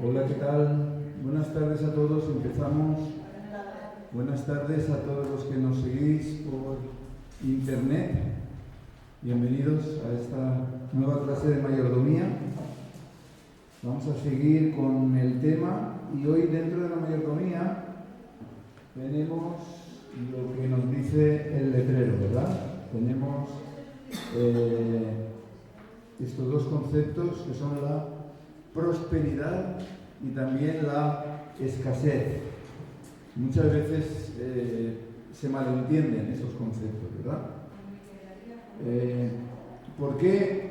Hola, ¿qué tal? Buenas tardes a todos. Empezamos. Buenas tardes a todos los que nos seguís por internet. Bienvenidos a esta nueva clase de mayordomía. Vamos a seguir con el tema y hoy dentro de la mayordomía tenemos lo que nos dice el letrero, ¿verdad? Tenemos estos dos conceptos que son la prosperidad y también la escasez. Muchas veces se malentienden esos conceptos, ¿verdad? ¿Por qué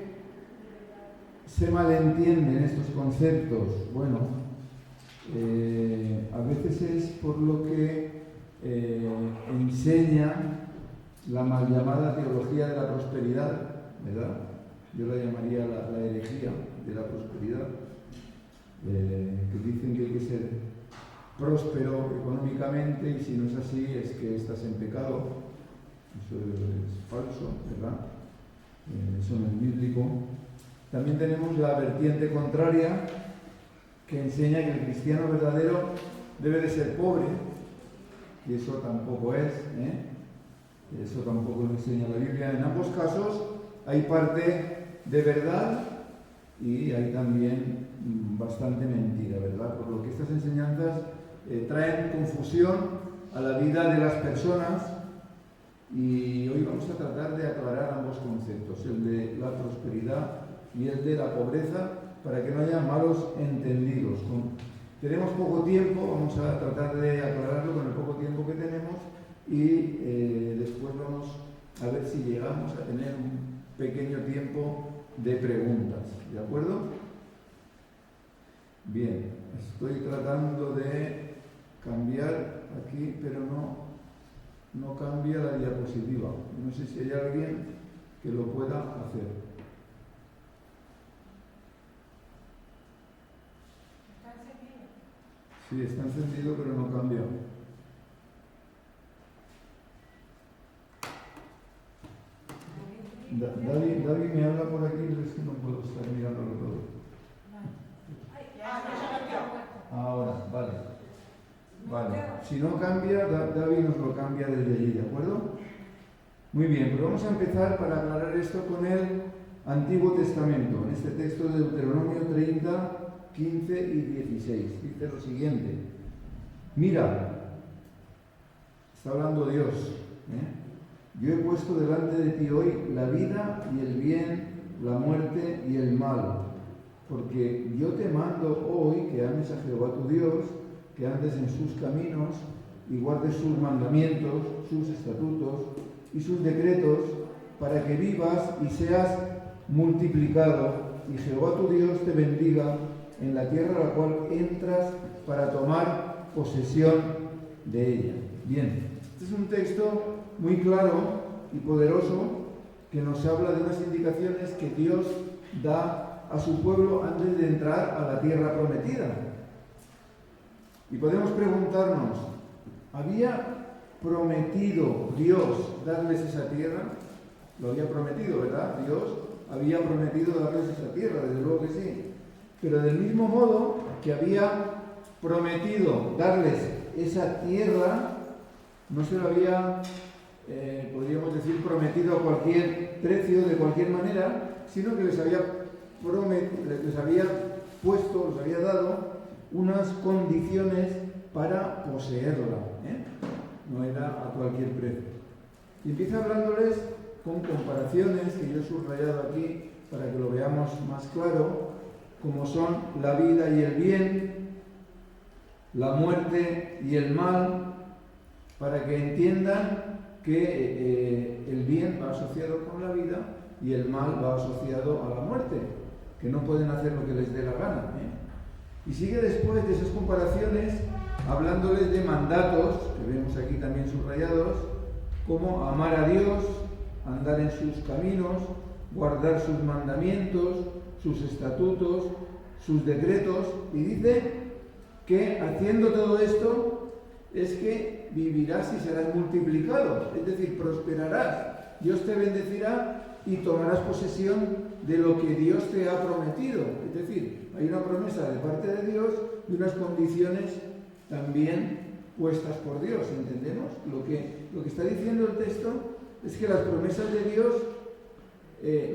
se malentienden estos conceptos? Bueno, a veces es por lo que enseña la mal llamada teología de la prosperidad, ¿verdad? Yo la llamaría la herejía de la prosperidad, que dicen que hay que ser próspero económicamente y si no es así es que estás en pecado. Eso es falso, ¿verdad? Eso no es bíblico. También tenemos la vertiente contraria que enseña que el cristiano verdadero debe de ser pobre, y eso tampoco es, eso tampoco lo enseña la Biblia. En ambos casos hay parte de verdad y hay también bastante mentira, ¿verdad? Por lo que estas enseñanzas traen confusión a la vida de las personas y hoy vamos a tratar de aclarar ambos conceptos, el de la prosperidad y el de la pobreza, para que no haya malos entendidos. Tenemos poco tiempo, vamos a tratar de aclararlo con el poco tiempo que tenemos y después vamos a ver si llegamos a tener un pequeño tiempo de preguntas, ¿de acuerdo? Bien, estoy tratando de cambiar aquí, pero no cambia la diapositiva. No sé si hay alguien que lo pueda hacer. Sí, está encendido, pero no cambia. David me habla por aquí, pero es que no puedo estar mirándolo todo. Ahora, vale. Si no cambia, David nos lo cambia desde allí, ¿de acuerdo? Muy bien, pues vamos a empezar para aclarar esto con el Antiguo Testamento, en este texto de Deuteronomio 30, 15 y 16. Dice lo siguiente: mira, está hablando Dios, yo he puesto delante de ti hoy la vida y el bien, la muerte y el mal, porque yo te mando hoy que ames a Jehová tu Dios, que andes en sus caminos y guardes sus mandamientos, sus estatutos y sus decretos, para que vivas y seas multiplicado, y Jehová tu Dios te bendiga en la tierra a la cual entras para tomar posesión de ella. Bien, este es un texto muy claro y poderoso que nos habla de unas indicaciones que Dios da a su pueblo antes de entrar a la tierra prometida. Y podemos preguntarnos, ¿había prometido Dios darles esa tierra? Lo había prometido, ¿verdad? Dios había prometido darles esa tierra, desde luego que sí. Pero del mismo modo que había prometido darles esa tierra, no se lo había, podríamos decir, prometido a cualquier precio, de cualquier manera, sino que les había puesto, les había dado unas condiciones para poseerla, no era a cualquier precio. Y empieza hablándoles con comparaciones que yo he subrayado aquí para que lo veamos más claro, como son la vida y el bien, la muerte y el mal, para que entiendan que el bien va asociado con la vida y el mal va asociado a la muerte, que no pueden hacer lo que les dé la gana. Y sigue después de esas comparaciones hablándoles de mandatos, que vemos aquí también subrayados, como amar a Dios, andar en sus caminos, guardar sus mandamientos, sus estatutos, sus decretos, y dice que haciendo todo esto es que vivirás y serás multiplicado, es decir, prosperarás, Dios te bendecirá y tomarás posesión de lo que Dios te ha prometido, es decir, hay una promesa de parte de Dios y unas condiciones también puestas por Dios, ¿entendemos? Lo que está diciendo el texto es que las promesas de Dios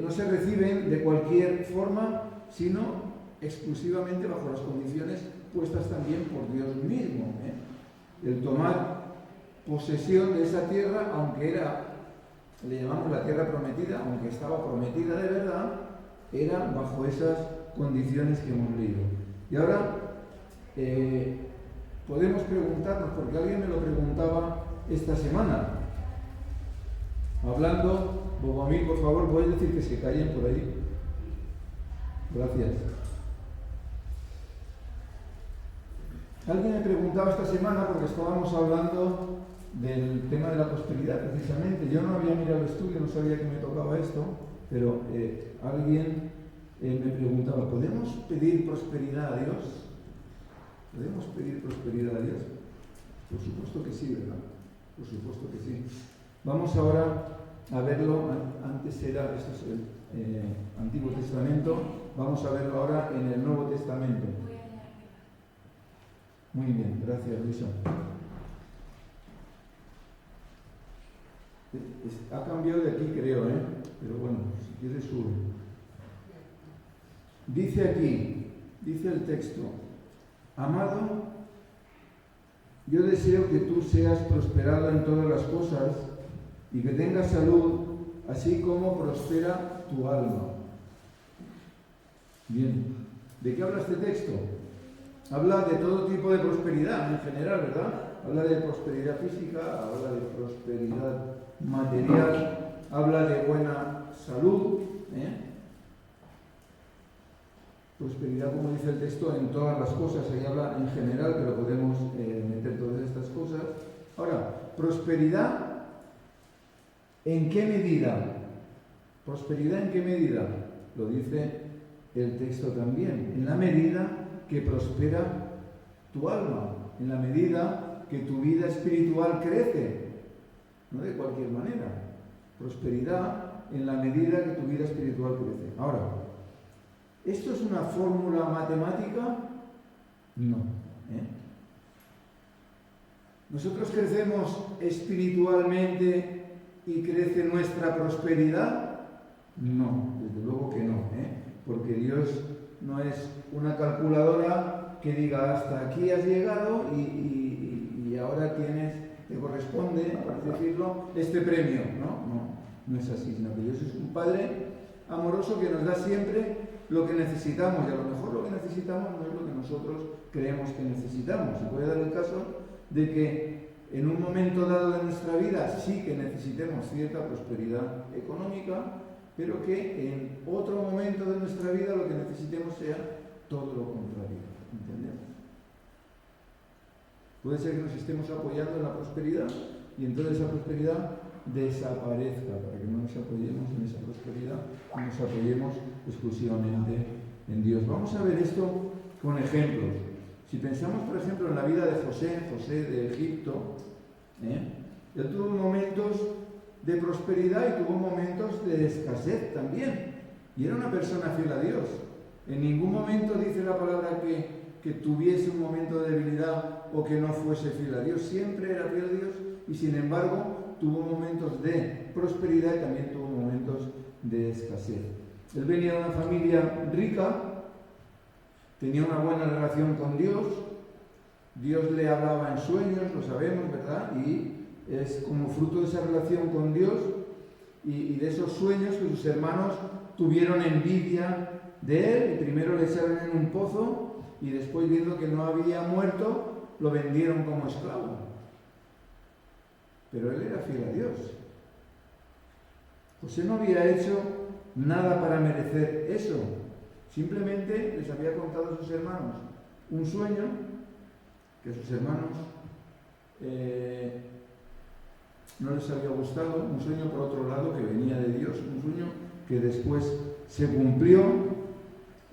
no se reciben de cualquier forma, sino exclusivamente bajo las condiciones puestas también por Dios mismo. El tomar posesión de esa tierra, aunque le llamamos la tierra prometida, aunque estaba prometida de verdad, era bajo esas condiciones que hemos leído. Y ahora podemos preguntarnos, porque alguien me lo preguntaba esta semana, hablando. Bobomil, por favor, ¿puedes decir que se callen por ahí? Gracias. Alguien me preguntaba esta semana, porque estábamos hablando del tema de la prosperidad, precisamente. Yo no había mirado el estudio, no sabía que me tocaba esto, pero alguien me preguntaba, ¿podemos pedir prosperidad a Dios? ¿Podemos pedir prosperidad a Dios? Por supuesto que sí, ¿verdad? Por supuesto que sí. Vamos ahora a verlo. Antes era, esto es el Antiguo Testamento, vamos a verlo ahora en el Nuevo Testamento. Muy bien, gracias, Luisa. Ha cambiado de aquí, creo, pero bueno, si quieres sube. Dice aquí, dice el texto: amado, yo deseo que tú seas prosperado en todas las cosas y que tengas salud, así como prospera tu alma. Bien, ¿de qué habla este texto? Habla de todo tipo de prosperidad en general, ¿verdad? Habla de prosperidad física, habla de prosperidad material, habla de buena salud, prosperidad, como dice el texto, en todas las cosas. Ahí habla en general, pero podemos meter todas estas cosas. Ahora, prosperidad, ¿en qué medida? ¿Prosperidad en qué medida? Lo dice el texto también. En la medida que prospera tu alma, en la medida que tu vida espiritual crece, no de cualquier manera. Prosperidad en la medida que tu vida espiritual crece. Ahora, ¿esto es una fórmula matemática? No. ¿Nosotros crecemos espiritualmente y crece nuestra prosperidad? No, desde luego que no, porque Dios no es una calculadora que diga hasta aquí has llegado y ahora te corresponde, por así decirlo, este premio. No es así, sino que Dios es un Padre amoroso que nos da siempre lo que necesitamos, y a lo mejor lo que necesitamos no es lo que nosotros creemos que necesitamos. Se puede dar el caso de que en un momento dado de nuestra vida sí que necesitemos cierta prosperidad económica, pero que en otro momento de nuestra vida lo que necesitemos sea todo lo contrario. ¿Entendemos? Puede ser que nos estemos apoyando en la prosperidad y entonces esa prosperidad desaparezca, para que no nos apoyemos en esa prosperidad y nos apoyemos exclusivamente en Dios. Vamos a ver esto con ejemplos. Si pensamos, por ejemplo, en la vida de José de Egipto, él tuvo momentos de prosperidad y tuvo momentos de escasez también. Y era una persona fiel a Dios. En ningún momento dice la palabra que tuviese un momento de debilidad o que no fuese fiel a Dios. Siempre era fiel a Dios y, sin embargo, tuvo momentos de prosperidad y también tuvo momentos de escasez. Él venía de una familia rica, tenía una buena relación con Dios, Dios le hablaba en sueños, lo sabemos, ¿verdad? Y es como fruto de esa relación con Dios y de esos sueños que sus hermanos tuvieron envidia de él, y primero le echaron en un pozo y después, viendo que no había muerto, lo vendieron como esclavo. Pero él era fiel a Dios. José no había hecho nada para merecer eso. Simplemente les había contado a sus hermanos un sueño que a sus hermanos no les había gustado, un sueño por otro lado que venía de Dios, un sueño que después se cumplió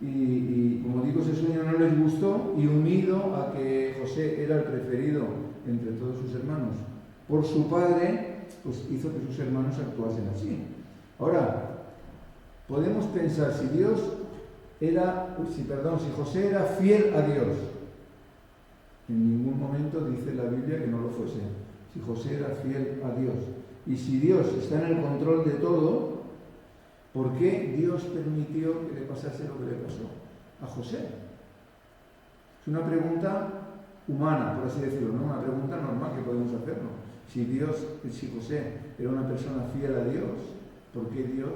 y como digo, ese sueño no les gustó, y unido a que José era el preferido entre todos sus hermanos por su padre, pues hizo que sus hermanos actuasen así. Ahora, podemos pensar, si Dios si José era fiel a Dios, en ningún momento dice la Biblia que no lo fuese. Si José era fiel a Dios, y si Dios está en el control de todo, ¿por qué Dios permitió que le pasase lo que le pasó a José? Es una pregunta humana, por así decirlo, no una pregunta normal que podemos hacernos. Si José era una persona fiel a Dios, ¿por qué Dios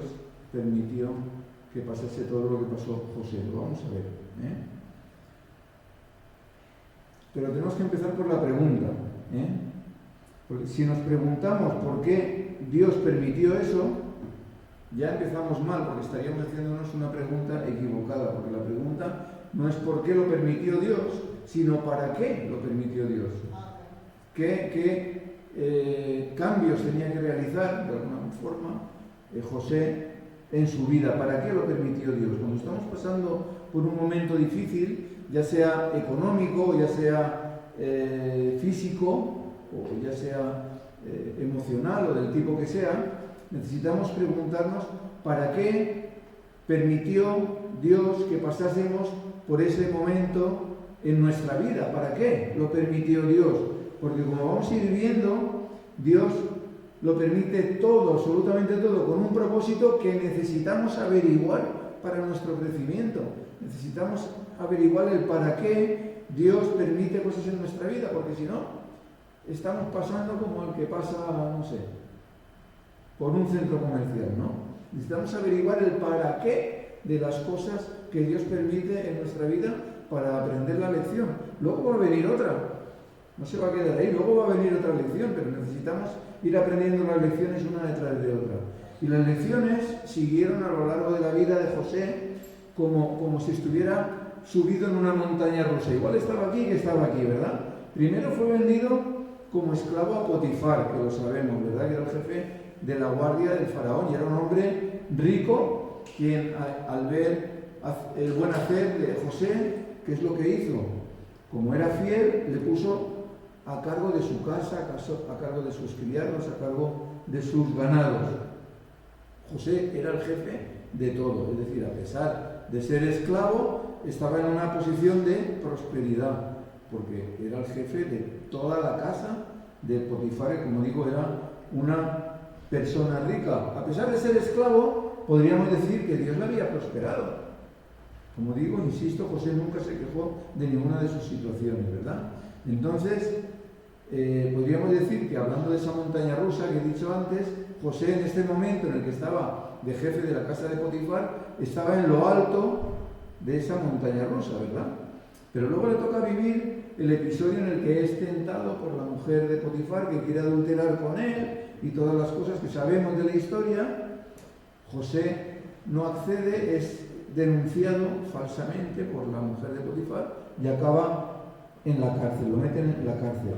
permitió que pasase todo lo que pasó José? Lo vamos a ver, ¿eh? Pero tenemos que empezar por la pregunta, ¿eh? Porque si nos preguntamos por qué Dios permitió eso, ya empezamos mal, porque estaríamos haciéndonos una pregunta equivocada, porque la pregunta no es por qué lo permitió Dios, sino para qué lo permitió Dios. ¿Qué cambios tenía que realizar, de alguna forma, José en su vida? ¿Para qué lo permitió Dios? Cuando estamos pasando por un momento difícil, ya sea económico, ya sea físico, o ya sea emocional o del tipo que sea, necesitamos preguntarnos para qué permitió Dios que pasásemos por ese momento en nuestra vida. ¿Para qué lo permitió Dios? Porque como vamos a ir viendo, Dios lo permite todo, absolutamente todo, con un propósito que necesitamos averiguar para nuestro crecimiento. Necesitamos averiguar el para qué Dios permite cosas en nuestra vida, porque si no, estamos pasando como el que pasa, no sé, por un centro comercial, ¿no? Necesitamos averiguar el para qué de las cosas que Dios permite en nuestra vida para aprender la lección. Luego va a venir otra, no se va a quedar ahí, luego va a venir otra lección, pero necesitamos ir aprendiendo las lecciones una detrás de otra. Y las lecciones siguieron a lo largo de la vida de José como si estuviera subido en una montaña rusa. Igual estaba aquí que estaba aquí, ¿verdad? Primero fue vendido como esclavo a Potifar, que lo sabemos, ¿verdad? Que era el jefe de la guardia del faraón y era un hombre rico, quien al ver el buen hacer de José, ¿qué es lo que hizo? Como era fiel, le puso a cargo de su casa, a cargo de sus criados, a cargo de sus ganados. José era el jefe de todo, es decir, a pesar de ser esclavo, estaba en una posición de prosperidad, porque era el jefe de toda la casa de Potifar, que como digo, era una persona rica. A pesar de ser esclavo, podríamos decir que Dios le había prosperado. Como digo, insisto, José nunca se quejó de ninguna de sus situaciones, ¿verdad? Entonces, podríamos decir que hablando de esa montaña rusa que he dicho antes, José en este momento en el que estaba de jefe de la casa de Potifar, estaba en lo alto de esa montaña rusa, ¿verdad? Pero luego le toca vivir el episodio en el que es tentado por la mujer de Potifar, que quiere adulterar con él y todas las cosas que sabemos de la historia. José no accede, es denunciado falsamente por la mujer de Potifar y acaba en la cárcel, lo meten en la cárcel.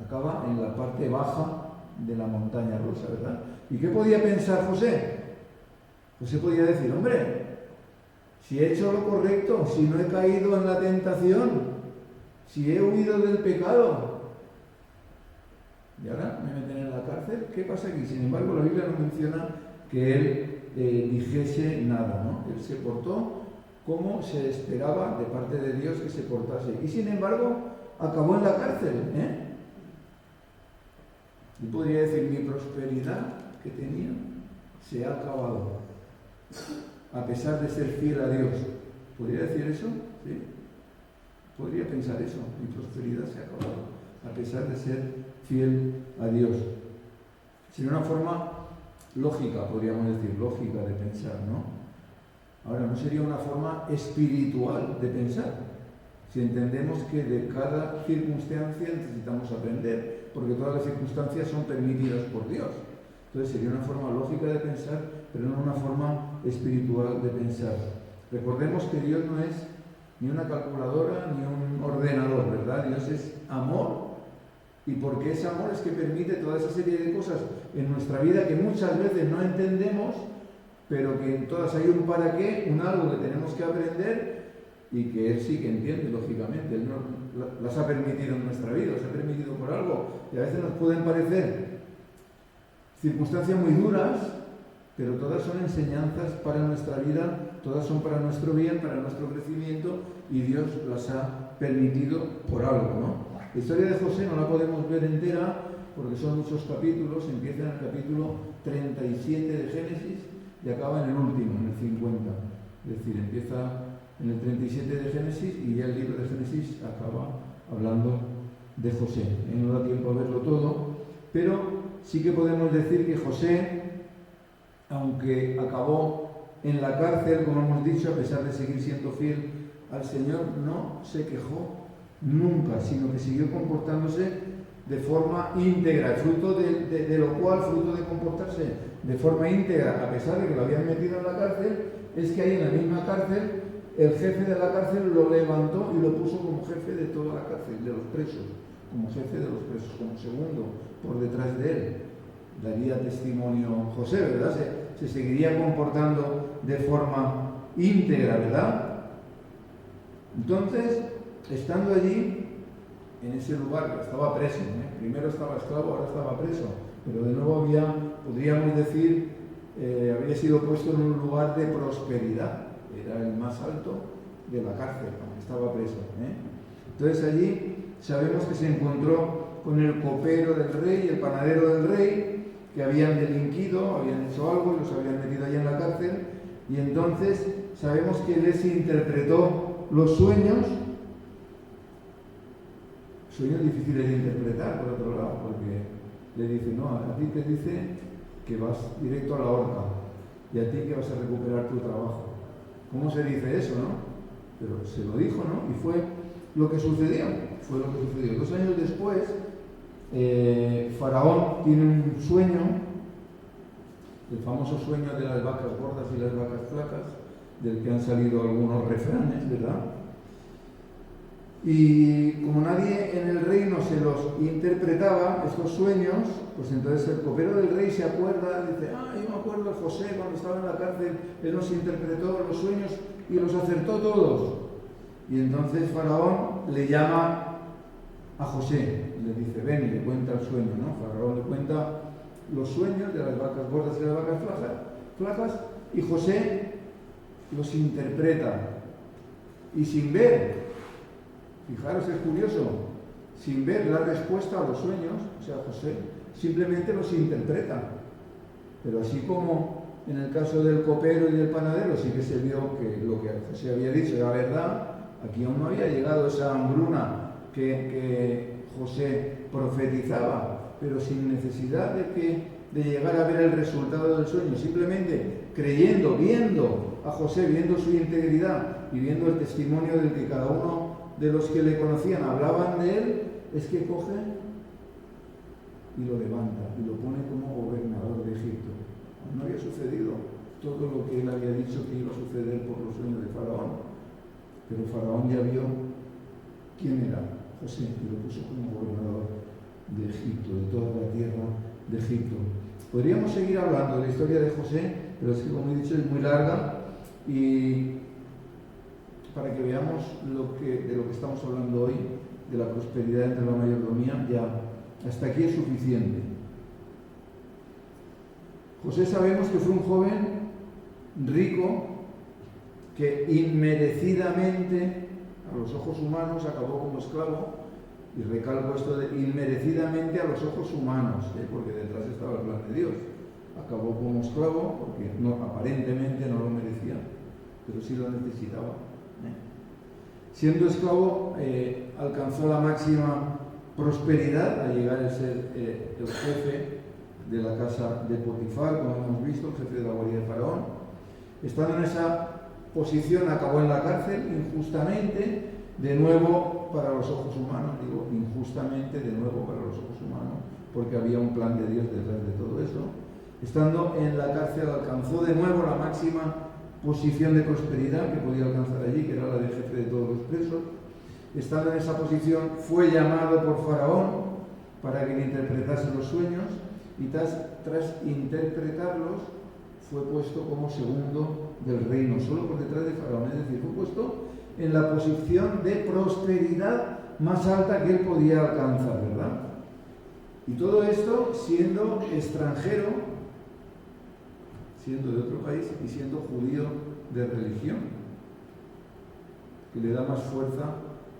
Acaba en la parte baja de la montaña rusa, ¿verdad? ¿Y qué podía pensar José? José podía decir, hombre, si he hecho lo correcto, si no he caído en la tentación, si he huido del pecado, y ahora me meten en la cárcel, ¿qué pasa aquí? Sin embargo, la Biblia no menciona que él dijese nada, ¿no? Él se portó como se esperaba de parte de Dios que se portase. Y sin embargo, acabó en la cárcel, ¿eh? Y podría decir, mi prosperidad que tenía se ha acabado, a pesar de ser fiel a Dios. ¿Podría decir eso? ¿Sí? Podría pensar eso, mi prosperidad se ha acabado, a pesar de ser fiel a Dios. Sería una forma lógica, podríamos decir, lógica de pensar, ¿no? Ahora, no sería una forma espiritual de pensar, si entendemos que de cada circunstancia necesitamos aprender, porque todas las circunstancias son permitidas por Dios. Entonces sería una forma lógica de pensar, pero no una forma espiritual de pensar. Recordemos que Dios no es ni una calculadora ni un ordenador, ¿verdad? Dios es amor, y porque es amor es que permite toda esa serie de cosas en nuestra vida que muchas veces no entendemos, pero que en todas hay un para qué, un algo que tenemos que aprender y que Él sí que entiende, lógicamente. Él no las ha permitido en nuestra vida, las ha permitido por algo, y a veces nos pueden parecer circunstancias muy duras, pero todas son enseñanzas para nuestra vida todas son para nuestro bien, para nuestro crecimiento, y Dios las ha permitido por algo, ¿no? La historia de José no la podemos ver entera porque son muchos capítulos, empieza en el capítulo 37 de Génesis y acaba en el último, en el 50. Es decir, empieza en el 37 de Génesis y ya el libro de Génesis acaba hablando de José. No da tiempo a verlo todo, pero sí que podemos decir que José, aunque acabó en la cárcel, como hemos dicho, a pesar de seguir siendo fiel al Señor, no se quejó nunca, sino que siguió comportándose de forma íntegra, fruto de lo cual, fruto de comportarse de forma íntegra, a pesar de que lo habían metido en la cárcel, es que ahí en la misma cárcel, el jefe de la cárcel lo levantó y lo puso como jefe de toda la cárcel, de los presos, como jefe de los presos, como segundo, por detrás de él. Daría testimonio José, ¿verdad? Se seguiría comportando de forma íntegra, ¿verdad? Entonces, estando allí, en ese lugar, estaba preso, primero estaba esclavo, ahora estaba preso, pero de nuevo podríamos decir, había sido puesto en un lugar de prosperidad, era el más alto de la cárcel, aunque estaba preso. Entonces allí sabemos que se encontró con el copero del rey, el panadero del rey, que habían delinquido, habían hecho algo y los habían metido allí en la cárcel, y entonces sabemos que les interpretó los sueños difíciles de interpretar, por otro lado, porque le dice, no, a ti te dice que vas directo a la horca, y a ti que vas a recuperar tu trabajo. ¿Cómo se dice eso, no? Pero se lo dijo, ¿no? Y fue lo que sucedió. 2 años después, Faraón tiene un sueño, el famoso sueño de las vacas gordas y las vacas flacas, del que han salido algunos refranes, ¿verdad? Y como nadie en el reino se los interpretaba, estos sueños, pues entonces el copero del rey se acuerda, dice, yo me acuerdo de José cuando estaba en la cárcel, él nos interpretó los sueños y los acertó todos. Y entonces Faraón le llama a José, y le dice, ven, y le cuenta el sueño, ¿no? Faraón le cuenta los sueños de las vacas gordas y las vacas flacas, y José los interpreta. Y sin ver, fijaros, es curioso, sin ver la respuesta a los sueños, o sea, José simplemente los interpreta. Pero así como en el caso del copero y del panadero sí que se vio que lo que José había dicho era verdad, aquí aún no había llegado esa hambruna que José profetizaba, pero sin necesidad de llegar a ver el resultado del sueño, simplemente creyendo, viendo a José, viendo su integridad y viendo el testimonio del que cada uno de los que le conocían hablaban de él, es que coge y lo levanta y lo pone como gobernador de Egipto. No había sucedido todo lo que él había dicho que iba a suceder por los sueños de Faraón, pero Faraón ya vio quién era José y lo puso como gobernador de Egipto, de toda la tierra de Egipto. Podríamos seguir hablando de la historia de José, pero es que, como he dicho, es muy larga, y para que veamos de lo que estamos hablando hoy, de la prosperidad entre la mayordomía, ya hasta aquí es suficiente. José sabemos que fue un joven rico que inmerecidamente, a los ojos humanos, acabó como esclavo, y recalco esto de inmerecidamente a los ojos humanos, porque detrás estaba el plan de Dios. Acabó como esclavo porque aparentemente no lo merecía, pero sí lo necesitaba. Siendo esclavo, alcanzó la máxima prosperidad al llegar a ser el jefe de la casa de Potifar, como hemos visto, el jefe de la guardia de Faraón. Estando en esa posición, acabó en la cárcel injustamente, de nuevo para los ojos humanos, digo injustamente de nuevo para los ojos humanos, porque había un plan de Dios detrás de todo eso. Estando en la cárcel, alcanzó de nuevo la máxima posición de prosperidad que podía alcanzar allí, que era la de jefe de todos los presos. Estando en esa posición, fue llamado por Faraón para que le interpretase los sueños, y tras interpretarlos fue puesto como segundo del reino, solo por detrás de Faraón, es decir, fue puesto en la posición de prosperidad más alta que él podía alcanzar, ¿verdad? Y todo esto siendo extranjero siendo de otro país y siendo judío de religión, que le da más fuerza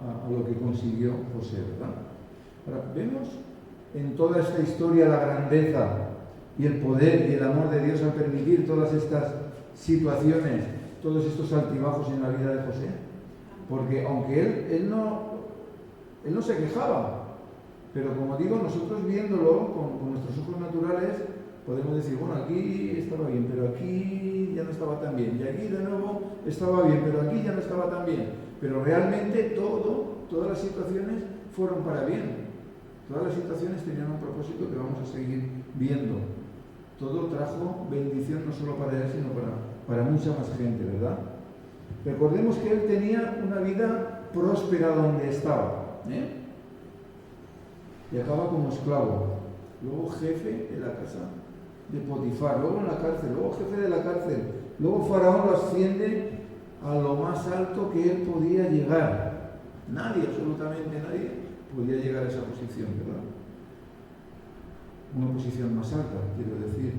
a lo que consiguió José, ¿verdad? Ahora, vemos en toda esta historia la grandeza y el poder y el amor de Dios al permitir todas estas situaciones, todos estos altibajos en la vida de José. Porque aunque él no se quejaba, pero como digo, nosotros viéndolo con nuestros ojos naturales, podemos decir, bueno, aquí estaba bien, pero aquí ya no estaba tan bien, y aquí de nuevo estaba bien, pero aquí ya no estaba tan bien. Pero realmente todas las situaciones fueron para bien. Todas las situaciones tenían un propósito que vamos a seguir viendo. Todo trajo bendición no solo para él, sino para mucha más gente, ¿verdad? Recordemos que él tenía una vida próspera donde estaba, y acaba como esclavo, luego jefe de la casa de Potifar, luego en la cárcel, luego jefe de la cárcel, luego Faraón lo asciende a lo más alto que él podía llegar. Nadie, absolutamente nadie, podía llegar a esa posición, ¿verdad? Una posición más alta, quiero decir.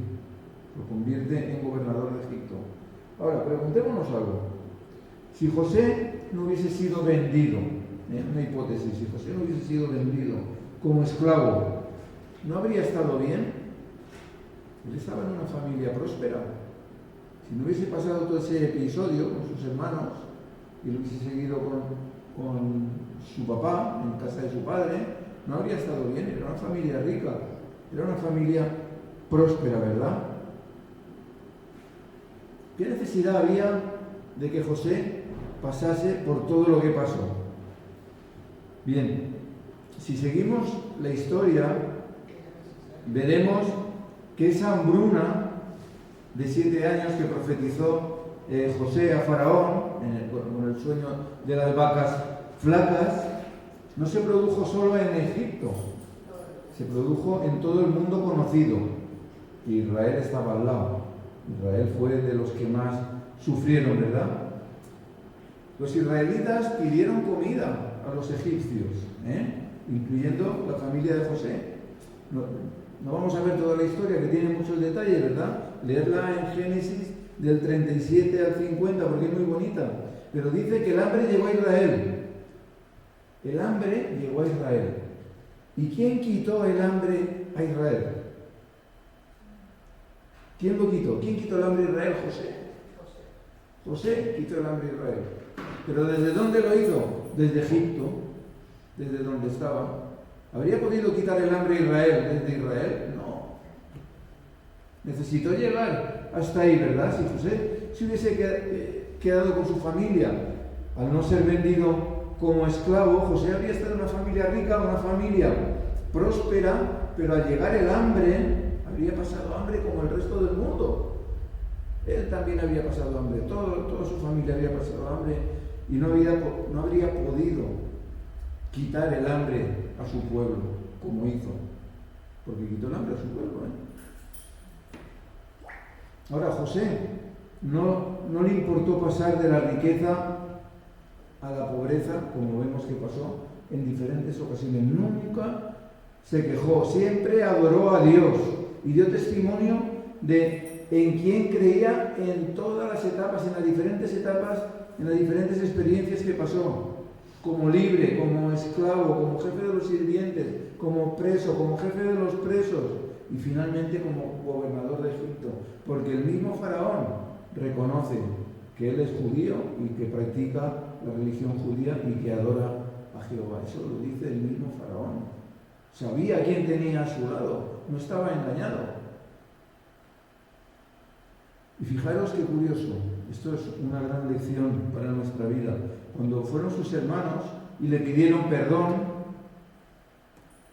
Lo convierte en gobernador de Egipto. Ahora, preguntémonos algo. Si José no hubiese sido vendido, una hipótesis, si José no hubiese sido vendido como esclavo, ¿no habría estado bien? Él estaba en una familia próspera. Si no hubiese pasado todo ese episodio con sus hermanos y lo hubiese seguido con su papá, en casa de su padre, no habría estado bien. Era una familia rica, era una familia próspera, ¿verdad? ¿Qué necesidad había de que José pasase por todo lo que pasó? Bien, si seguimos la historia, veremos que esa hambruna de 7 años que profetizó José a Faraón, con el sueño de las vacas flacas, no se produjo solo en Egipto, se produjo en todo el mundo conocido. Israel estaba al lado. Israel fue de los que más sufrieron, ¿verdad? Los israelitas pidieron comida a los egipcios, incluyendo la familia de José. No vamos a ver toda la historia, que tiene muchos detalles, ¿verdad? Leerla en Génesis del 37 al 50, porque es muy bonita. Pero dice que el hambre llegó a Israel. El hambre llegó a Israel. ¿Y quién quitó el hambre a Israel? ¿Quién lo quitó? ¿Quién quitó el hambre a Israel? José. José quitó el hambre a Israel. ¿Pero desde dónde lo hizo? Desde Egipto, desde donde estaba. ¿Habría podido quitar el hambre a Israel desde Israel? No. Necesitó llegar hasta ahí, ¿verdad? Si José se hubiese quedado con su familia, al no ser vendido como esclavo, José habría estado en una familia rica, una familia próspera, pero al llegar el hambre, habría pasado hambre como el resto del mundo. Él también había pasado hambre, toda su familia había pasado hambre y no habría podido quitar el hambre a su pueblo, como hizo, porque quitó el hambre a su pueblo. Ahora, José no le importó pasar de la riqueza a la pobreza, como vemos que pasó en diferentes ocasiones. Nunca se quejó, siempre adoró a Dios y dio testimonio de en quién creía en todas las etapas, en las diferentes experiencias que pasó. Como libre, como esclavo, como jefe de los sirvientes, como preso, como jefe de los presos y finalmente como gobernador de Egipto. Porque el mismo Faraón reconoce que él es judío y que practica la religión judía y que adora a Jehová. Eso lo dice el mismo Faraón. Sabía quién tenía a su lado, no estaba engañado. Y fijaros qué curioso, esto es una gran lección para nuestra vida. Cuando fueron sus hermanos y le pidieron perdón,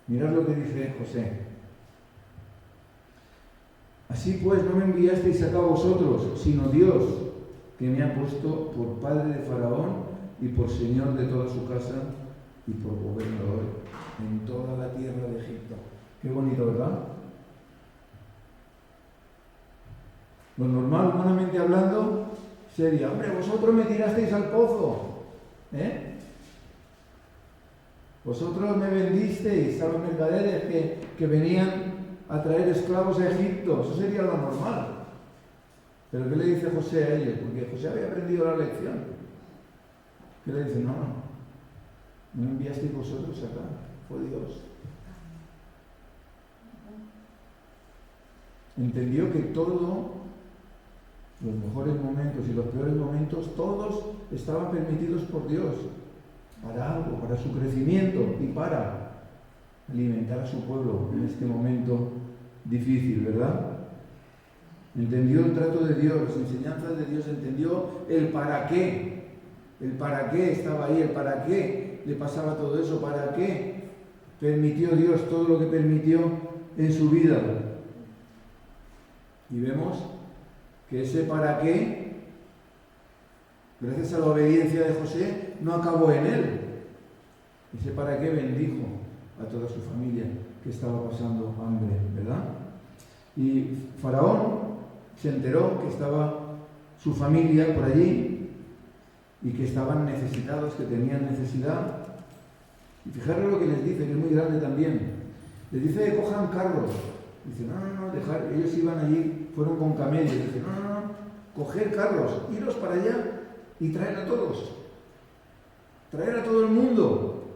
mirad lo que dice José. Así pues, no me enviasteis acá vosotros, sino Dios, que me ha puesto por padre de Faraón y por señor de toda su casa y por gobernador en toda la tierra de Egipto. Qué bonito, ¿verdad? Lo normal, humanamente hablando, sería, hombre, vosotros me tirasteis al pozo, vosotros me vendisteis a los mercaderes que venían a traer esclavos a Egipto. Eso sería lo normal. Pero ¿qué le dice José a ellos? Porque José había aprendido la lección. ¿Qué le dice? No me enviasteis vosotros acá, fue Dios. Entendió que todo, los mejores momentos y los peores momentos, todos estaban permitidos por Dios, para algo, para su crecimiento y para alimentar a su pueblo en este momento difícil, ¿verdad? Entendió el trato de Dios, las enseñanzas de Dios, entendió el para qué estaba ahí, el para qué le pasaba todo eso, para qué permitió Dios todo lo que permitió en su vida. Y vemos que ese para qué, gracias a la obediencia de José, no acabó en él. Ese para qué bendijo a toda su familia que estaba pasando hambre, ¿verdad? Y Faraón se enteró que estaba su familia por allí y que estaban necesitados, que tenían necesidad. Y fijaros lo que les dice, que es muy grande también. Les dice que cojan carros. Dice, no, dejar, ellos iban allí, fueron con camellos. Dice, no, coger carros, iros para allá y traer a todos. Traer a todo el mundo.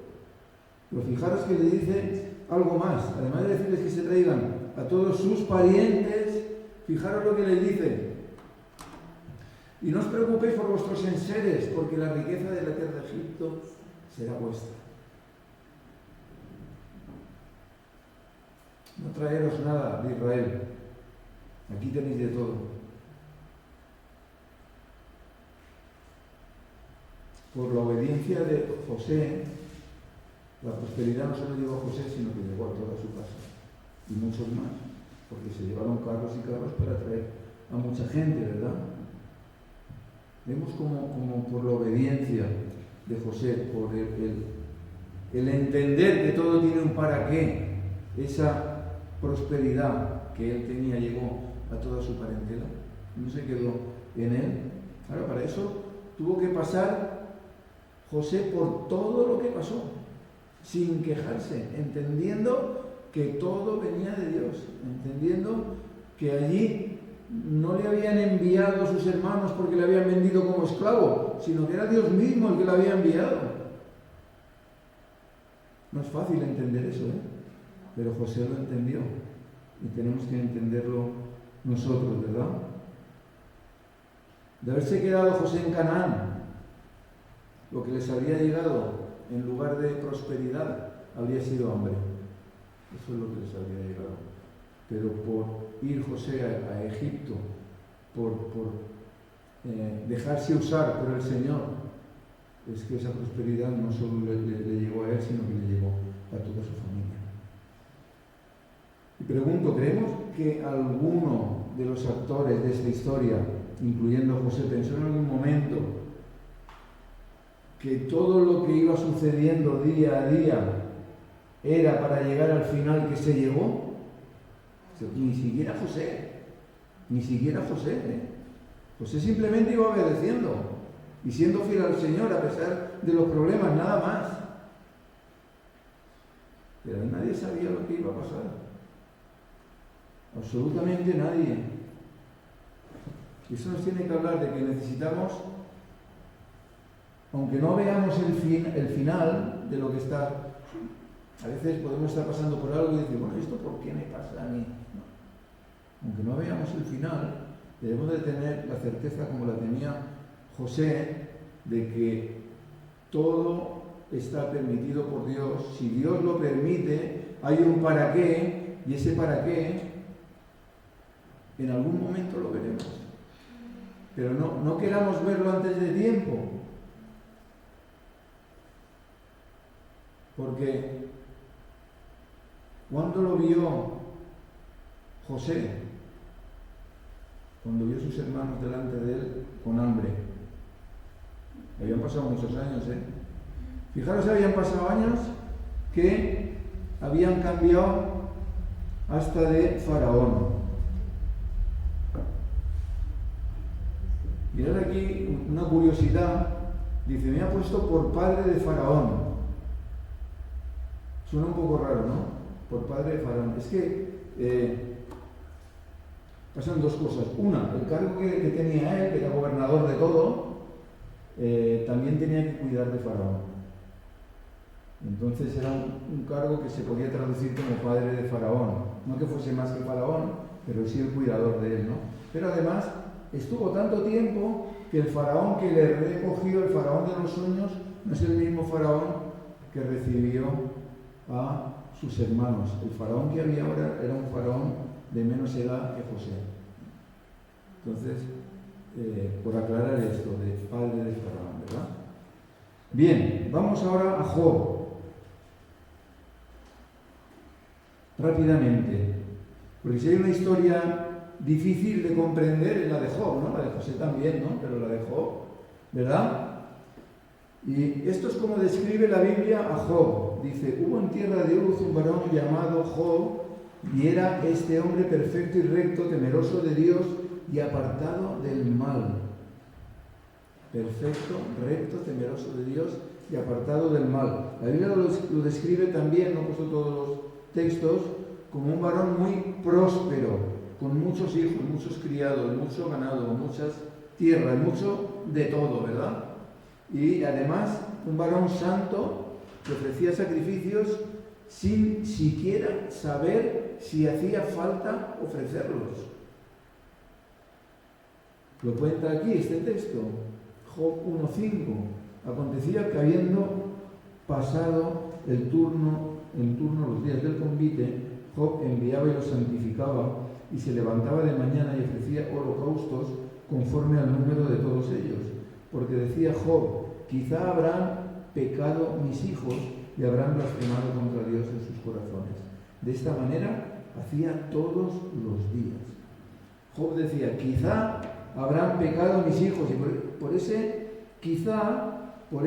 Pero fijaros que le dice algo más. Además de decirles que se traigan a todos sus parientes, fijaros lo que les dice. Y no os preocupéis por vuestros enseres, porque la riqueza de la tierra de Egipto será vuestra. No traeros nada de Israel. Aquí tenéis de todo. Por la obediencia de José, la prosperidad no solo llegó a José, sino que llegó a toda su casa. Y muchos más. Porque se llevaron carros y carros para traer a mucha gente, ¿verdad? Vemos como por la obediencia de José, por el entender que todo tiene un para qué, esa prosperidad que él tenía llegó a toda su parentela, no se quedó en él. Claro, para eso tuvo que pasar José por todo lo que pasó, sin quejarse, entendiendo que todo venía de Dios, entendiendo que allí no le habían enviado a sus hermanos porque le habían vendido como esclavo, sino que era Dios mismo el que le había enviado. No es fácil entender eso, pero José lo entendió y tenemos que entenderlo nosotros, ¿verdad? De haberse quedado José en Canaán, lo que les había llegado en lugar de prosperidad habría sido hambre. Eso es lo que les había llegado. Pero por ir José a Egipto, por dejarse usar por el Señor, es que esa prosperidad no solo le llegó a él, sino que le llegó a toda su familia. Y pregunto, ¿creemos que alguno de los actores de esta historia, incluyendo a José, pensó en algún momento que todo lo que iba sucediendo día a día era para llegar al final que se llegó? Ni siquiera José. José simplemente iba obedeciendo y siendo fiel al Señor a pesar de los problemas, nada más. Pero nadie sabía lo que iba a pasar. Absolutamente nadie. Y eso nos tiene que hablar de que necesitamos, aunque no veamos el final de lo que está. A veces podemos estar pasando por algo y decir, bueno, ¿esto por qué me pasa a mí? No. Aunque no veamos el final, debemos de tener la certeza, como la tenía José, de que todo está permitido por Dios. Si Dios lo permite, hay un para qué, y ese para qué, en algún momento lo veremos. Pero no queramos verlo antes de tiempo. Porque ¿cuándo lo vio José? Cuando vio a sus hermanos delante de él con hambre. Habían pasado muchos años, Fijaros, habían pasado años que habían cambiado hasta de Faraón. Mirad aquí una curiosidad. Dice, me ha puesto por padre de Faraón. Suena un poco raro, ¿no? Por padre de Faraón. Es que pasan dos cosas. Una, el cargo que tenía él, que era gobernador de todo, también tenía que cuidar de Faraón. Entonces era un cargo que se podía traducir como padre de Faraón. No que fuese más que Faraón, pero sí el cuidador de él, ¿no? Pero además estuvo tanto tiempo que el Faraón que le recogió, el Faraón de los sueños, no es el mismo Faraón que recibió a sus hermanos. El Faraón que había ahora era un Faraón de menos edad que José. Entonces, por aclarar esto, de padre de Faraón, ¿verdad? Bien, vamos ahora a Job. Rápidamente, porque si hay una historia difícil de comprender es la de Job, ¿no? La de José también, ¿no? Pero la de Job, ¿verdad? Y esto es como describe la Biblia a Job. Dice, hubo en tierra de Uz un varón llamado Job, y era este hombre perfecto y recto, temeroso de Dios y apartado del mal. Perfecto, recto, temeroso de Dios y apartado del mal. La Biblia lo describe también, no he puesto todos los textos, como un varón muy próspero, con muchos hijos, muchos criados, mucho ganado, muchas tierras, mucho de todo, ¿verdad? Y además un varón santo que ofrecía sacrificios sin siquiera saber si hacía falta ofrecerlos. Lo cuenta aquí este texto, Job 1:5. Acontecía que habiendo pasado el turno, los días del convite, Job enviaba y los santificaba y se levantaba de mañana y ofrecía holocaustos conforme al número de todos ellos. Porque decía Job, quizá habrán pecado mis hijos y habrán blasfemado contra Dios en sus corazones. De esta manera hacía todos los días. Job decía, quizá habrán pecado mis hijos, y por ese quizá, por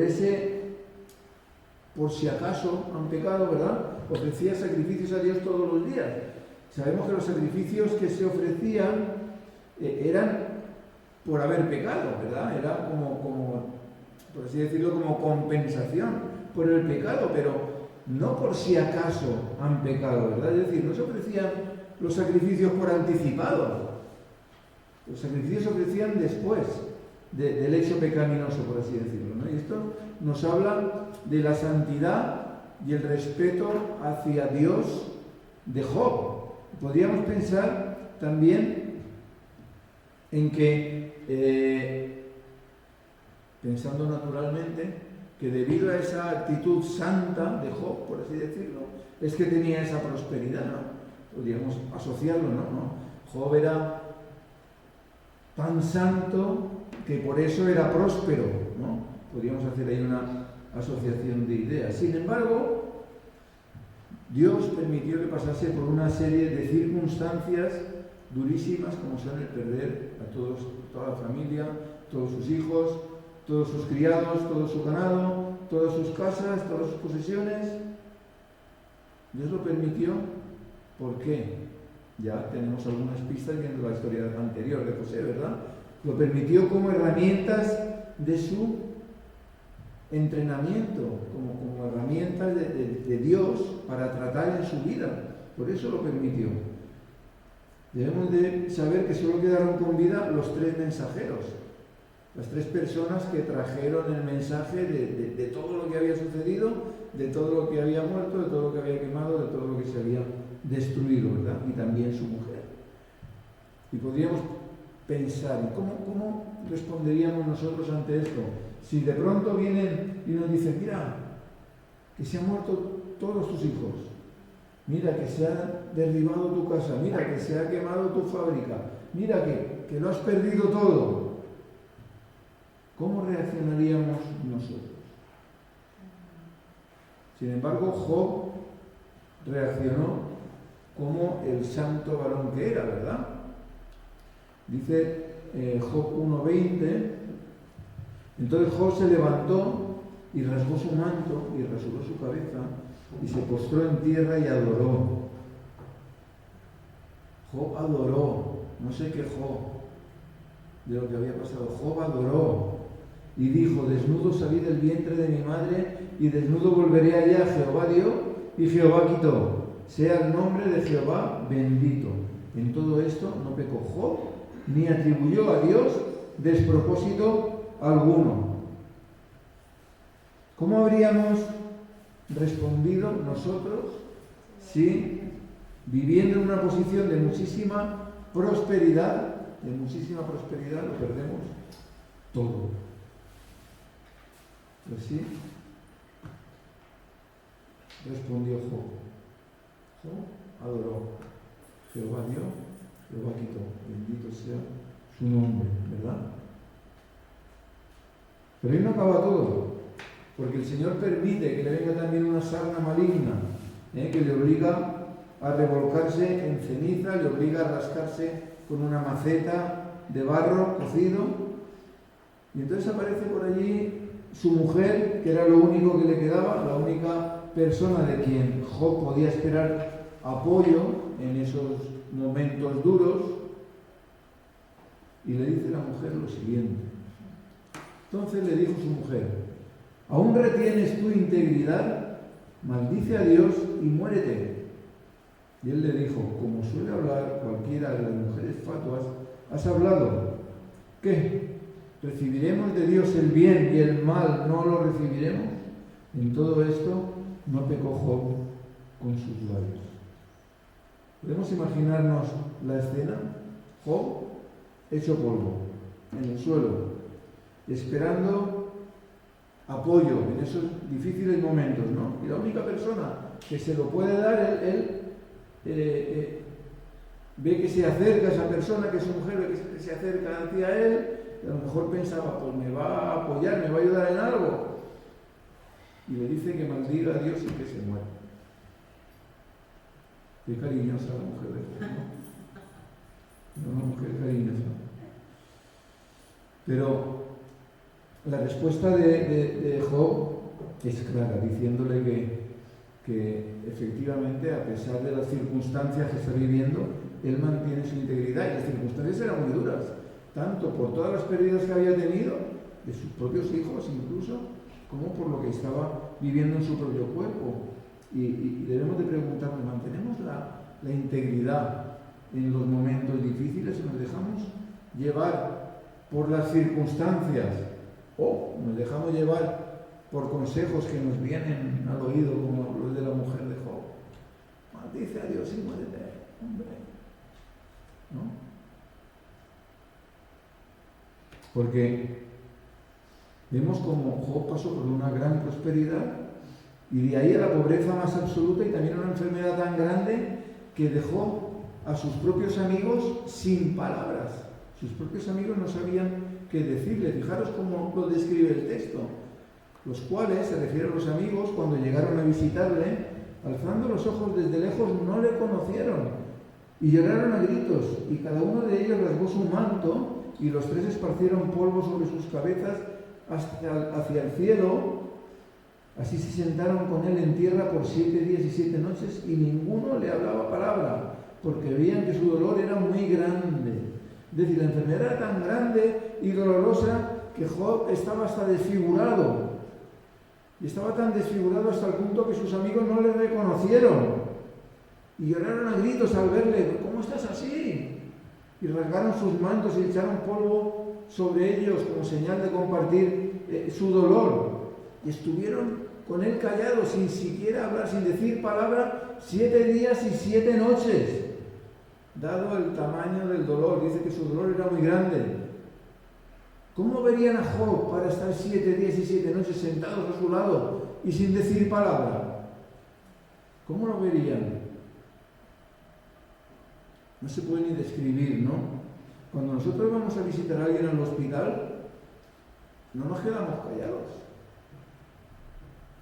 si acaso han pecado, ¿verdad? Ofrecía sacrificios a Dios todos los días. Sabemos que los sacrificios que se ofrecían eran por haber pecado, ¿verdad? Era como, por así decirlo, como compensación por el pecado, pero no por si acaso han pecado, ¿verdad? Es decir, no se ofrecían los sacrificios por anticipado. Los sacrificios se ofrecían después del hecho pecaminoso, por así decirlo, ¿no? Y esto nos habla de la santidad y el respeto hacia Dios de Job. Podríamos pensar también en que, pensando naturalmente, que debido a esa actitud santa de Job, por así decirlo, es que tenía esa prosperidad, ¿no? Podríamos asociarlo, ¿no? Job era tan santo que por eso era próspero, ¿no? Podríamos hacer ahí una asociación de ideas. Sin embargo, Dios permitió que pasase por una serie de circunstancias durísimas, como son el perder a toda la familia, todos sus hijos, todos sus criados, todo su ganado, todas sus casas, todas sus posesiones. Dios lo permitió. ¿Por qué? Ya tenemos algunas pistas viendo la historia anterior de José, ¿verdad? Lo permitió como herramientas de su entrenamiento, como herramientas de Dios para tratar en su vida. Por eso lo permitió. Debemos de saber que solo quedaron con vida los 3 mensajeros, las 3 personas que trajeron el mensaje de todo lo que había sucedido, de todo lo que había muerto, de todo lo que había quemado, de todo lo que se había destruido, ¿verdad? Y también su mujer. Y podríamos pensar, ¿cómo responderíamos nosotros ante esto? Si de pronto vienen y nos dicen, mira, que se han muerto todos tus hijos, mira que se ha derribado tu casa, mira que se ha quemado tu fábrica, mira que lo has perdido todo, ¿cómo reaccionaríamos nosotros? Sin embargo, Job reaccionó como el santo varón que era, ¿verdad? Dice Job 1:20, entonces Job se levantó y rasgó su manto y rasuró su cabeza y se postró en tierra y adoró. Job adoró, no se quejó de lo que había pasado. Job adoró y dijo, desnudo salí del vientre de mi madre y desnudo volveré allá. Jehová dio y Jehová quitó. Sea el nombre de Jehová bendito. En todo esto no pecó Job, ni atribuyó a Dios despropósito alguno. ¿Cómo habríamos respondido nosotros si, viviendo en una posición de muchísima prosperidad, lo perdemos todo? Pues sí, respondió Job. Job adoró. Jehová dio, Jehová quitó. Bendito sea su nombre, ¿verdad? Pero ahí no acaba todo, porque el Señor permite que le venga también una sarna maligna, que le obliga a revolcarse en ceniza, le obliga a rascarse con una maceta de barro cocido, y entonces aparece por allí su mujer, que era lo único que le quedaba, la única persona de quien Job podía esperar apoyo en esos momentos duros, y le dice la mujer lo siguiente. Entonces le dijo su mujer: ¿aún retienes tu integridad? Maldice a Dios y muérete. Y él le dijo: como suele hablar cualquiera de las mujeres fatuas, has hablado. ¿Qué? ¿Recibiremos de Dios el bien y el mal no lo recibiremos? En todo esto no pecó Job con sus labios. ¿Podemos imaginarnos la escena? Job hecho polvo, en el suelo, esperando apoyo en esos difíciles momentos, ¿no? Y la única persona que se lo puede dar, él ve que se acerca a esa persona, que es su mujer, ve que se acerca hacia él, y a lo mejor pensaba, pues me va a apoyar, me va a ayudar en algo. Y le dice que maldiga a Dios y que se muera. Qué cariñosa la mujer de Job, ¿no? Una mujer cariñosa. Pero la respuesta de Job es clara, diciéndole que efectivamente, a pesar de las circunstancias que está viviendo, él mantiene su integridad, y las circunstancias eran muy duras, tanto por todas las pérdidas que había tenido, de sus propios hijos incluso, como por lo que estaba viviendo en su propio cuerpo. Y debemos de preguntarnos, ¿mantenemos la integridad en los momentos difíciles o nos dejamos llevar por las circunstancias o nos dejamos llevar por consejos que nos vienen al oído, como los de la mujer de Job? Maldice a Dios y muérete, hombre, ¿no? Porque vemos como Job pasó por una gran prosperidad y de ahí a la pobreza más absoluta, y también una enfermedad tan grande que dejó a sus propios amigos sin palabras. Sus propios amigos no sabían qué decirle. Fijaros cómo lo describe el texto. Los cuales, se refiere a los amigos, cuando llegaron a visitarle, alzando los ojos desde lejos, no le conocieron y lloraron a gritos, y cada uno de ellos rasgó su manto, y los tres esparcieron polvo sobre sus cabezas hacia el cielo. Así se sentaron con él en tierra por 7 días y 7 noches, y ninguno le hablaba palabra, porque veían que su dolor era muy grande. Es decir, la enfermedad era tan grande y dolorosa que Job estaba hasta desfigurado. Y estaba tan desfigurado hasta el punto que sus amigos no le reconocieron. Y lloraron a gritos al verle: ¿cómo estás así? Y rasgaron sus mantos y echaron polvo sobre ellos como señal de compartir su dolor. Y estuvieron con él callados, sin siquiera hablar, sin decir palabra, 7 días y 7 noches. Dado el tamaño del dolor, dice que su dolor era muy grande. ¿Cómo verían a Job para estar 7 días y 7 noches sentados a su lado y sin decir palabra? ¿Cómo lo verían? No se puede ni describir, ¿no? Cuando nosotros vamos a visitar a alguien en el hospital, no nos quedamos callados.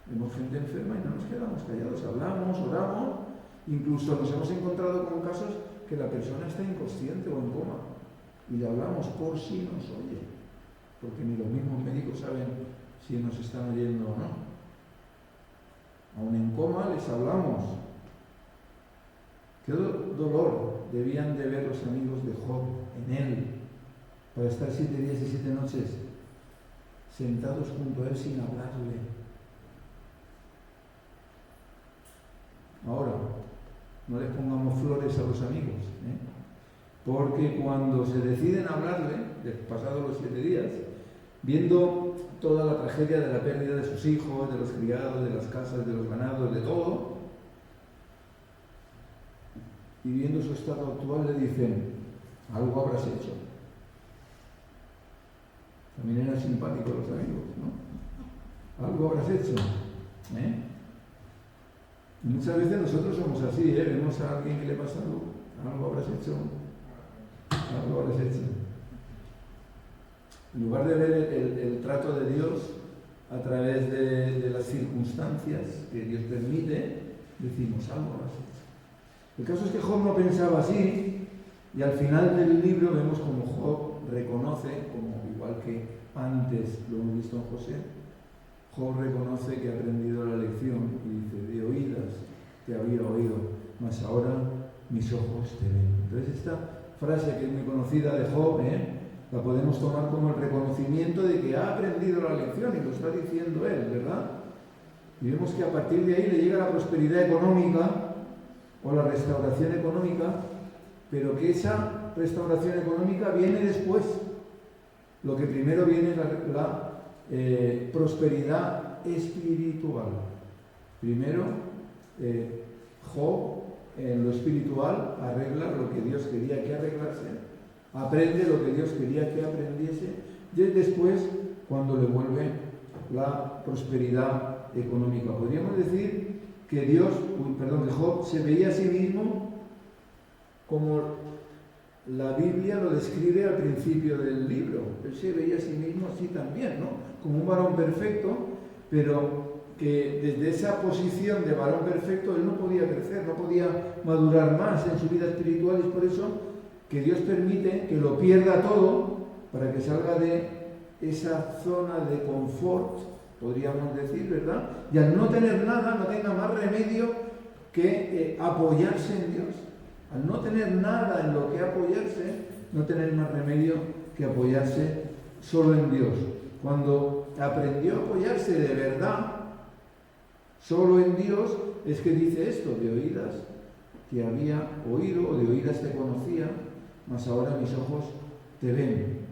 Vemos gente enferma y no nos quedamos callados, hablamos, oramos, incluso nos hemos encontrado con casos que la persona está inconsciente o en coma y le hablamos por si nos oye, porque ni los mismos médicos saben si nos están oyendo o no. Aún en coma les hablamos. Qué dolor debían de ver los amigos de Job en él, para estar 7 días y 7 noches sentados junto a él sin hablarle. Ahora, no les pongamos flores a los amigos, porque cuando se deciden hablarle, pasados los 7 días, viendo toda la tragedia de la pérdida de sus hijos, de los criados, de las casas, de los ganados, de todo, y viendo su estado actual le dicen, algo habrás hecho. También eran simpáticos los amigos, ¿no? Algo habrás hecho. Y muchas veces nosotros somos así, vemos a alguien que le pasa algo habrás hecho. Algo habrás hecho. En lugar de ver el trato de Dios a través de las circunstancias que Dios permite, decimos algo habrás hecho. El caso es que Job no pensaba así, y al final del libro vemos como Job reconoce, como igual que antes lo hemos visto en José, Job reconoce que ha aprendido la lección y dice, de oídas te había oído, mas ahora mis ojos te ven. Entonces esta frase que es muy conocida de Job, la podemos tomar como el reconocimiento de que ha aprendido la lección, y lo está diciendo él, ¿verdad? Y vemos que a partir de ahí le llega la prosperidad económica o la restauración económica, pero que esa restauración económica viene después. Lo que primero viene es la prosperidad espiritual. Primero, Job en lo espiritual arregla lo que Dios quería que arreglase, aprende lo que Dios quería que aprendiese, y es después cuando le vuelve la prosperidad económica. Podríamos decir que que Job se veía a sí mismo como la Biblia lo describe al principio del libro. Él se veía a sí mismo así también, ¿no? Como un varón perfecto, pero que desde esa posición de varón perfecto él no podía crecer, no podía madurar más en su vida espiritual, y es por eso que Dios permite que lo pierda todo para que salga de esa zona de confort, podríamos decir, ¿verdad? Y al no tener nada, no tenga más remedio que apoyarse en Dios. Al no tener nada en lo que apoyarse, no tener más remedio que apoyarse solo en Dios. Cuando aprendió a apoyarse de verdad solo en Dios, es que dice esto: de oídas te había oído, o de oídas te conocía, mas ahora mis ojos te ven.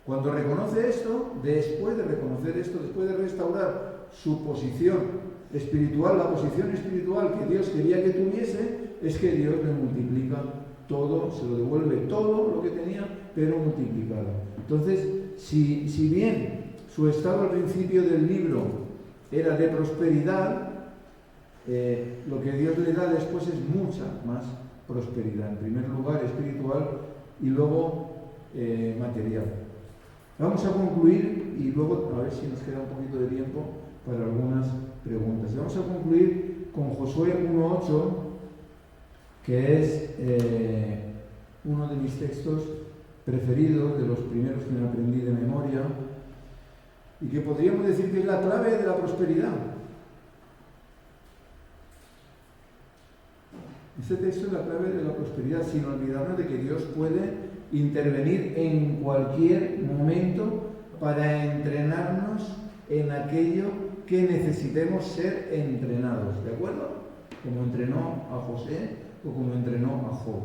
Cuando reconoce esto, después de reconocer esto, después de restaurar su posición espiritual, la posición espiritual que Dios quería que tuviese, es que Dios le multiplica todo, se lo devuelve todo lo que tenía, pero multiplicado. Entonces, si bien su estado al principio del libro era de prosperidad, lo que Dios le da después es mucha más prosperidad. En primer lugar espiritual y luego material. Vamos a concluir y luego a ver si nos queda un poquito de tiempo para algunas preguntas. Vamos a concluir con Josué 1:8, que es uno de mis textos preferidos, de los primeros que me aprendí de memoria, y que podríamos decir que es la clave de la prosperidad. Este texto es la clave de la prosperidad, sin olvidarnos de que Dios puede intervenir en cualquier momento para entrenarnos en aquello que necesitemos ser entrenados, ¿de acuerdo? Como entrenó a José o como entrenó a Job.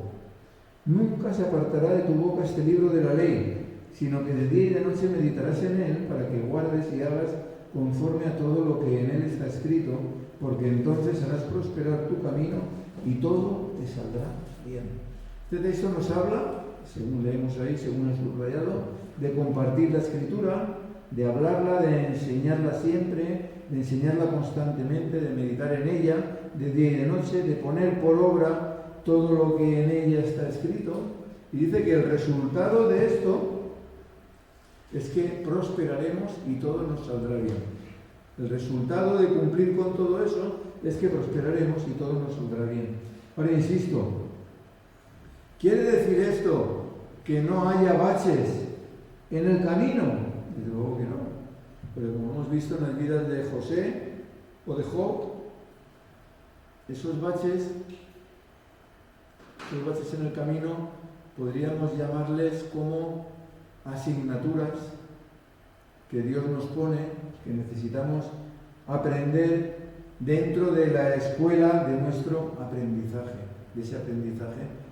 Nunca se apartará de tu boca este libro de la ley, sino que de día y de noche meditarás en él, para que guardes y hagas conforme a todo lo que en él está escrito, porque entonces harás prosperar tu camino y todo te saldrá bien. Este texto nos habla, según leemos ahí, según es subrayado, de compartir la escritura, de hablarla, de enseñarla siempre, de enseñarla constantemente, de meditar en ella de día y de noche, de poner por obra todo lo que en ella está escrito. Y dice que el resultado de esto es que prosperaremos y todo nos saldrá bien. El resultado de cumplir con todo eso es que prosperaremos y todo nos saldrá bien. Ahora insisto, ¿quiere decir esto que no haya baches en el camino? Desde luego que no. Pero como hemos visto en las vidas de José o de Job, esos baches en el camino podríamos llamarles como asignaturas que Dios nos pone, que necesitamos aprender dentro de la escuela de nuestro aprendizaje, de ese aprendizaje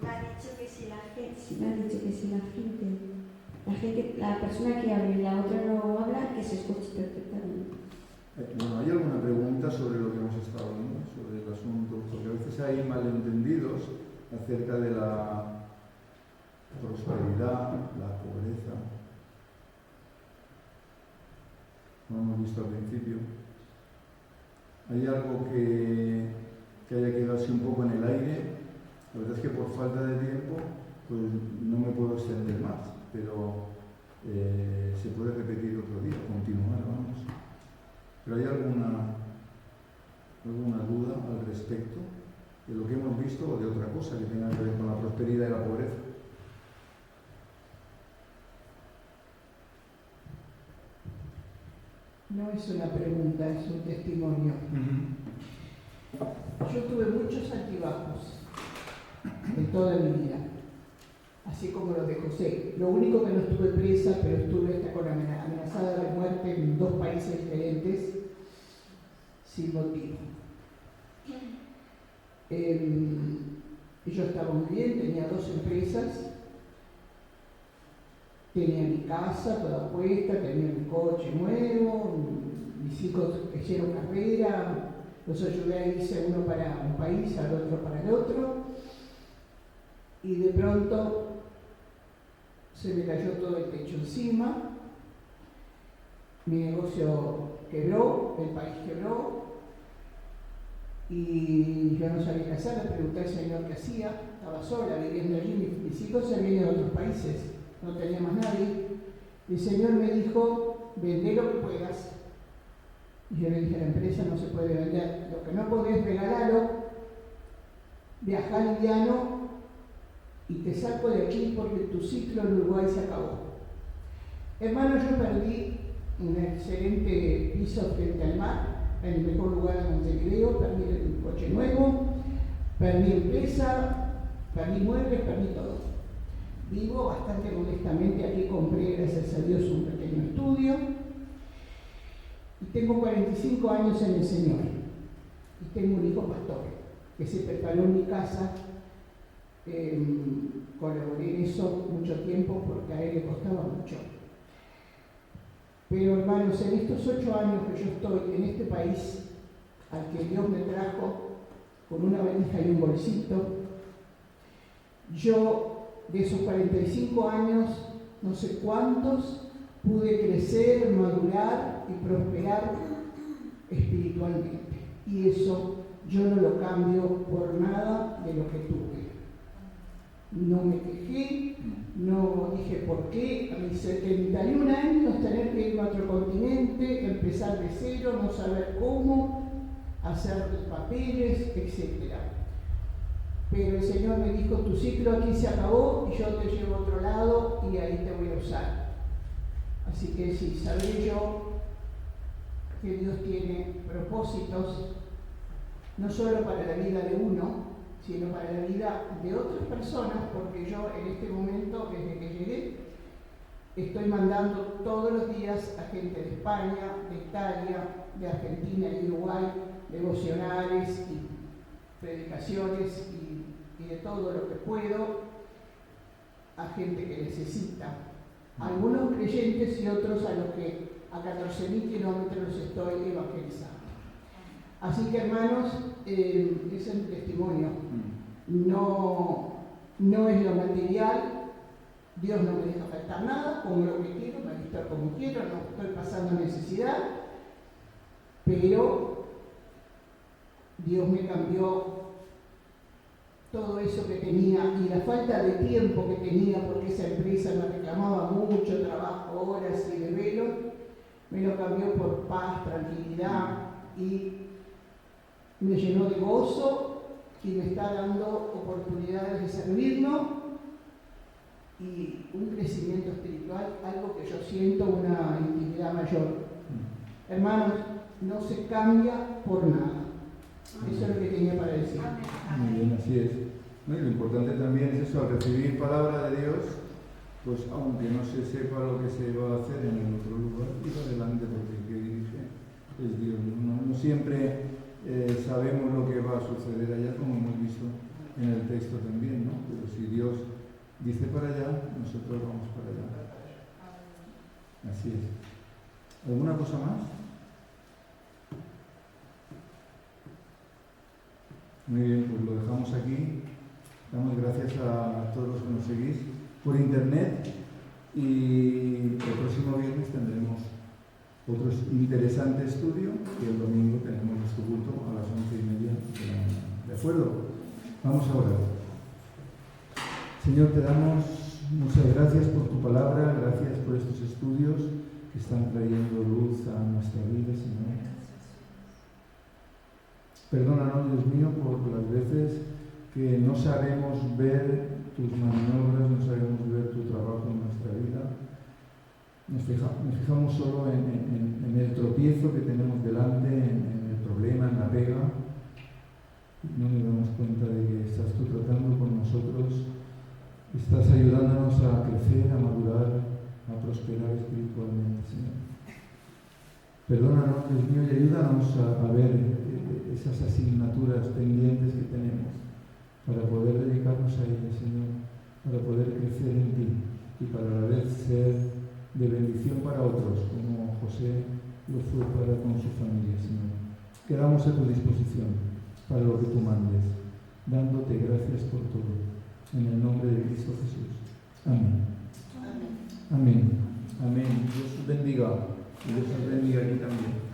Me ha dicho que si la persona que habla y la otra no habla, que se escuche perfectamente. Bueno, ¿hay alguna pregunta sobre lo que hemos estado hablando, sobre el asunto? Porque a veces hay malentendidos acerca de la prosperidad, la pobreza. Como hemos visto al principio. ¿Hay algo que haya quedado así un poco en el aire? La verdad es que por falta de tiempo pues no me puedo extender más, pero se puede repetir otro día, continuar, vamos. ¿Pero hay alguna duda al respecto de lo que hemos visto o de otra cosa que tenga que ver con la prosperidad y la pobreza? No es una pregunta, es un testimonio. Yo tuve muchos altibajos en toda mi vida, así como los de José. Lo único que no estuve presa, pero estuve amenazada de muerte en 2 países diferentes, sin motivo. Yo estaba muy bien, tenía 2 empresas, tenía mi casa toda puesta, tenía mi coche nuevo, mis hijos hicieron carrera, los ayudé a irse uno para un país, al otro para el otro, y de pronto se me cayó todo el techo encima, mi negocio quebró, el país quebró, y yo no sabía qué hacer. Le pregunté al Señor qué hacía, estaba sola viviendo allí, mis hijos se vienen de otros países, no tenía más nadie. El Señor me dijo: vendé lo que puedas. Y yo le dije: la empresa no se puede vender, lo que no podés regalarlo, viajá liviano y te saco de aquí porque tu ciclo en Uruguay se acabó. Hermano, yo perdí un excelente piso frente al mar, en el mejor lugar de Montevideo, perdí un coche nuevo, perdí empresa, perdí muebles, perdí todo. Vivo bastante modestamente, aquí compré, gracias a Dios, un pequeño estudio y tengo 45 años en el Señor y tengo un hijo pastor que se preparó en mi casa. Colaboré en eso mucho tiempo porque a él le costaba mucho. Pero hermanos, en estos 8 años que yo estoy en este país, al que Dios me trajo con una valija y un bolsito, yo de esos 45 años, no sé cuántos, pude crecer, madurar y prosperar espiritualmente. Y eso yo no lo cambio por nada de lo que tuve. No me quejé, no dije por qué. A mis 71 años tener que irme a otro continente, empezar de cero, no saber cómo, hacer papeles, etc. Pero el Señor me dijo: tu ciclo aquí se acabó y yo te llevo a otro lado y ahí te voy a usar. Así que sí, sabré yo que Dios tiene propósitos no solo para la vida de uno, sino para la vida de otras personas, porque yo en este momento, desde que llegué, estoy mandando todos los días a gente de España, de Italia, de Argentina y Uruguay, devocionales y predicaciones y de todo lo que puedo a gente que necesita. Algunos creyentes y otros a los que a 14.000 kilómetros estoy evangelizando. Así que, hermanos, ese es el testimonio. No es lo material. Dios no me deja faltar nada, como lo que quiero, me visto como quiero, no estoy pasando necesidad, pero Dios me cambió todo eso que tenía y la falta de tiempo que tenía, porque esa empresa me reclamaba mucho trabajo, horas y desvelos, me lo cambió por paz, tranquilidad y me llenó de gozo y me está dando oportunidades de servirnos y un crecimiento espiritual, algo que yo siento, una intimidad mayor. Hermanos, no se cambia por nada. Eso es lo que tenía para decir. Muy bien, así es. Y lo importante también es eso, al recibir palabra de Dios, pues aunque no se sepa lo que se va a hacer en el otro lugar, ir adelante porque el que dirige es Dios. No siempre sabemos lo que va a suceder allá, como hemos visto en el texto también, ¿no? Pero si Dios dice para allá, nosotros vamos para allá. Así es. ¿Alguna cosa más? Muy bien, pues lo dejamos aquí. Damos gracias a todos los que nos seguís por internet y el próximo viernes tendremos otro interesante estudio y el domingo tenemos nuestro culto a las 11:30 de la mañana. ¿De acuerdo? Vamos a orar. Señor, te damos muchas gracias por tu palabra, gracias por estos estudios que están trayendo luz a nuestra vida, Señor. Perdónanos, Dios mío, por las veces que no sabemos ver tus maniobras, no sabemos ver tu trabajo en nuestra vida. Nos fijamos solo en el tropiezo que tenemos delante, en el problema, en la pega. No nos damos cuenta de que estás tú tratando con nosotros, estás ayudándonos a crecer, a madurar, a prosperar espiritualmente, Señor. Perdónanos, Dios mío, y ayúdanos a ver esas asignaturas pendientes que tenemos para poder dedicarnos a ellas, Señor, para poder crecer en ti y para a la vez ser de bendición para otros, como José lo fue para con su familia, Señor. Quedamos a tu disposición para lo que tú mandes, dándote gracias por todo. En el nombre de Cristo Jesús. Amén. Amén. Amén. Amén. Dios os bendiga. Y Dios os bendiga aquí también.